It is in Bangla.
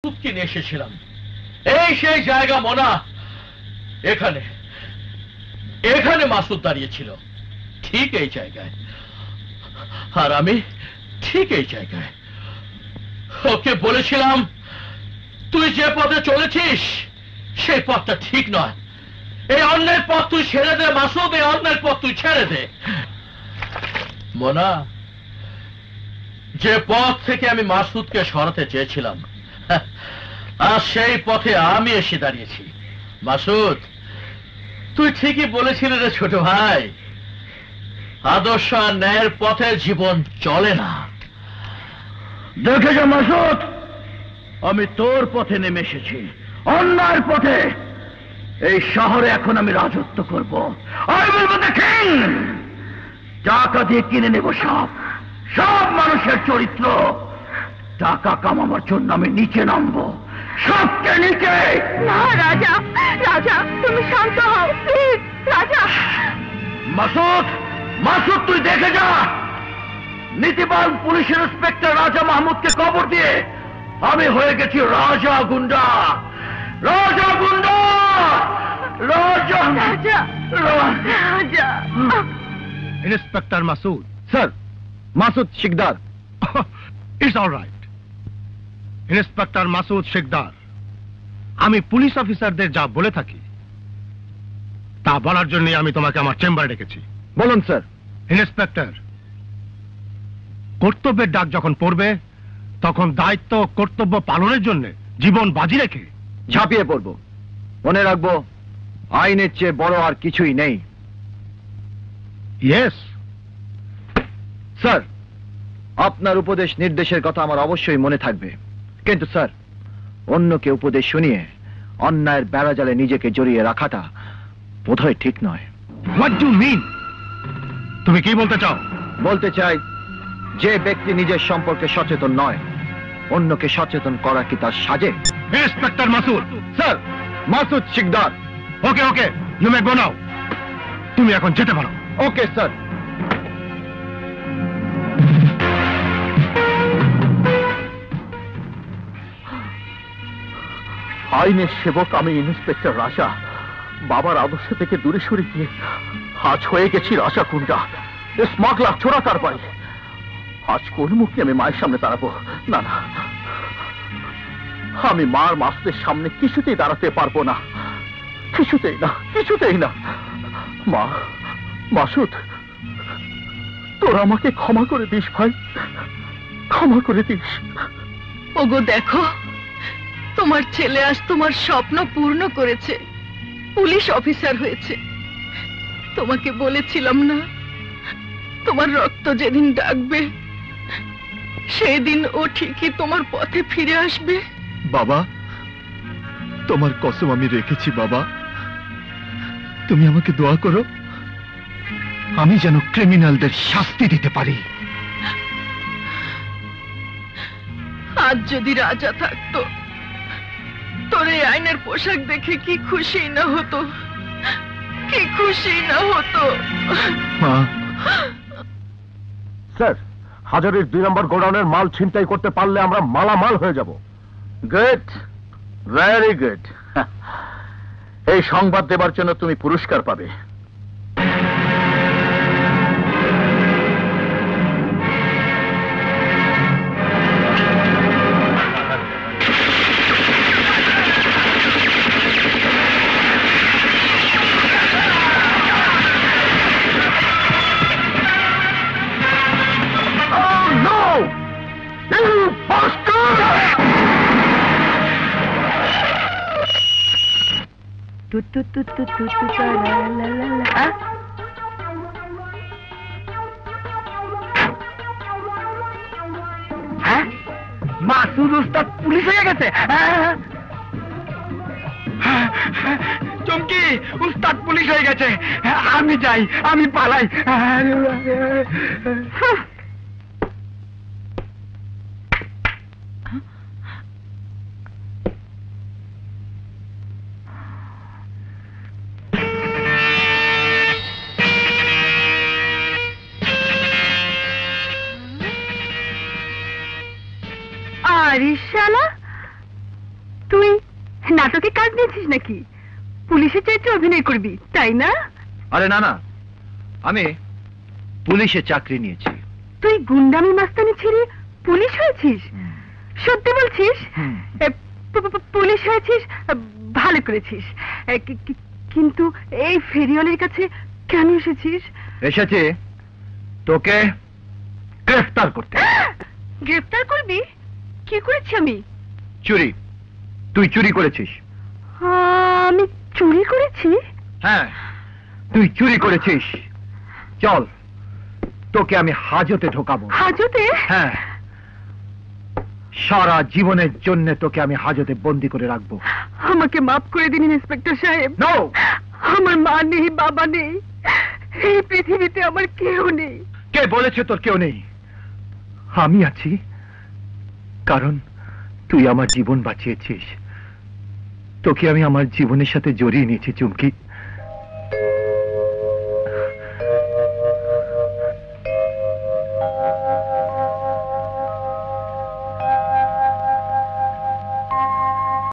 মাসুদকে নিয়ে এসেছিলাম। এই সেই জায়গা মোনা, এখানে এখানে মাসুদ দাঁড়িয়েছিল, ঠিক এই জায়গায়, আর আমি ঠিক এই জায়গায়। ওকে বলেছিলাম তুই যে পথে চলেছিস সেই পথটা ঠিক নয়, এই অন্যের পথ তুই ছেড়ে দে মাসুদ, এই অন্যের পথ তুই ছেড়ে দে। মোনা, যে পথ থেকে আমি মাসুদকে সরাতে চেয়েছিলাম, আর সেই পথে আমি এসে দাঁড়িয়েছি। মাসুদ, তুই ঠিকই বলেছিলি রে ছোট ভাই, আদর্শ আর ন্যায়ের পথে জীবন চলে না। দেখে যা মাসুদ, আমি তোর পথে নেমে এসেছি, অন্যায়ের পথে। এই শহরে এখন আমি রাজত্ব করব। I will be the king। টাকা দিয়ে কিনে নেব সব সব মানুষের চরিত্র। টাকা কামাবার জন্য আমি নিচে নামবো, সবকে নিচে। না রাজা, রাজা তুমি শান্ত হও প্লিজ। রাজা। মাসুদ, মাসুদ তুই দেখে যা, নীতিবান পুলিশের ইন্সপেক্টর রাজা মাহমুদকে খবর দিয়ে আমি হয়ে গেছি রাজা গুন্ডা। রাজা গুন্ডা, Raja Raja, Raja. Inspector Masud. Sir, Masud Sikdar. It's all right. Inspector Masud Sikdar, আমি পুলিশ অফিসারদের যা বলে থাকি তা বলার জন্য আমি তোমাকে আমার চেম্বারে ডেকেছি। বলুন স্যার। ইন্সপেক্টর, কর্তব্যের ডাক যখন পড়বে তখন দায়িত্ব কর্তব্য পালনের জন্য জীবন বাজি রেখে ঝাঁপিয়ে পড়ব। মনে রাখবো, আইনের চেয়ে বড় আর কিছুই নেই। ইয়েস স্যার, আপনার উপদেশ নির্দেশের কথা আমার অবশ্যই মনে থাকবে, কিন্তু স্যার, অন্যকে উপদেশ শুনিয়ে অন্যায়ের বেড়াজালে নিজেকে জড়িয়ে রাখাটা বোধহয় ঠিক নয়। What do mean? তুমি কি বলতে চাও? বলতে চাই, যে ব্যক্তি নিজের সম্পর্কে সচেতন নয়, অন্যকে সচেতন করা কি তার সাজে? Inspector Masud. Sir, Masud Sikdar. Okay okay, you may go now. তুমি এখন যেতে পারো। Okay sir. আইনের সেবক আমি ইন্সপেক্টর রাজা, বাবার আদর্শ থেকে দূরে সরে গিয়ে আজ হয়ে গেছি রাজা গুন্ডা, স্মাগলার, চোরা কারবারি। আজ কোন মুখে আমি মায়ের সামনে দাঁড়াবো? না না, আমি মার মাসুদের সামনে কিছুতেই দাঁড়াতে পারবো না, কিছুতেই না, কিছুতেই না। মা, মাসুদ, তোরা আমাকে ক্ষমা করে দিস ভাই, ক্ষমা করে দিস। ওগো দেখো, তোমার ছেলে আজ তোমার স্বপ্ন পূর্ণ করেছে, পুলিশ অফিসার হয়েছে। তোমাকে বলেছিলাম না, তোমার রক্ত যেদিন ডাকবে সেই দিন ও ঠিকই তোমার পথে ফিরে আসবে। বাবা, তোমার কসম আমি রেখেছি বাবা, তুমি আমাকে দোয়া করো, আমি যেন ক্রিমিনালদের শাস্তি দিতে পারি। আজ যদি রাজা থাকতো, তোর এই আইনের পোশাক দেখে কি খুশি না হতো, কি খুশি না হতো। স্যার, হাজারের 2 নম্বর গোডাউনের মাল ছিনতাই করতে পারলে আমরা মালামাল হয়ে যাব। Good, very good. এই সংবাদ দেবার জন্য তুমি পুরস্কার পাবে। মাসুদ উস্তাদ পুলিশ হয়ে গেছে। চমকি, উস্তাদ পুলিশ হয়ে গেছে। আমি যাই, আমি পালাই। আরে শালা, নাটকে কাজ নিয়েছিস নাকি? পুলিশের চাইতে অভিনয় করবি, তাই না? আরে না না, আমি পুলিশে চাকরি নিয়েছি। তুই গুন্ডামি মাস্তানি ছেড়ে পুলিশ হয়েছিস? সত্যি বলছিস? এ, পুলিশ হয়েছিস, ভালো করেছিস। কিন্তু এই ফেরিওয়ালের কাছে কেন এসেছিস? এসেছি তোকে গ্রেফতার করতে। গ্রেফতার করবি? কি করেছি আমি? চুরি, তুই চুরি করেছিস। আমি চুরি করেছি? হ্যাঁ, তুই চুরি করেছিস। চল, তোকে আমি হাজতে ঢোকাবো। হাজতে? হ্যাঁ, সারা জীবনের জন্য তোকে আমি হাজতে বন্দি করে রাখবো। আমাকে মাফ করে দিন ইন্সপেক্টর সাহেব। নো, আমার মা নেই, বাবা নেই, এই পৃথিবীতে আমার কেউ নেই। কে বলেছে তোর কেউ নেই? আমি আছি, কারণ তুই আমার জীবন বাঁচিয়েছিস। তোকে আমি আমার জীবনের সাথে জড়িয়ে নিয়েছি চুমকি।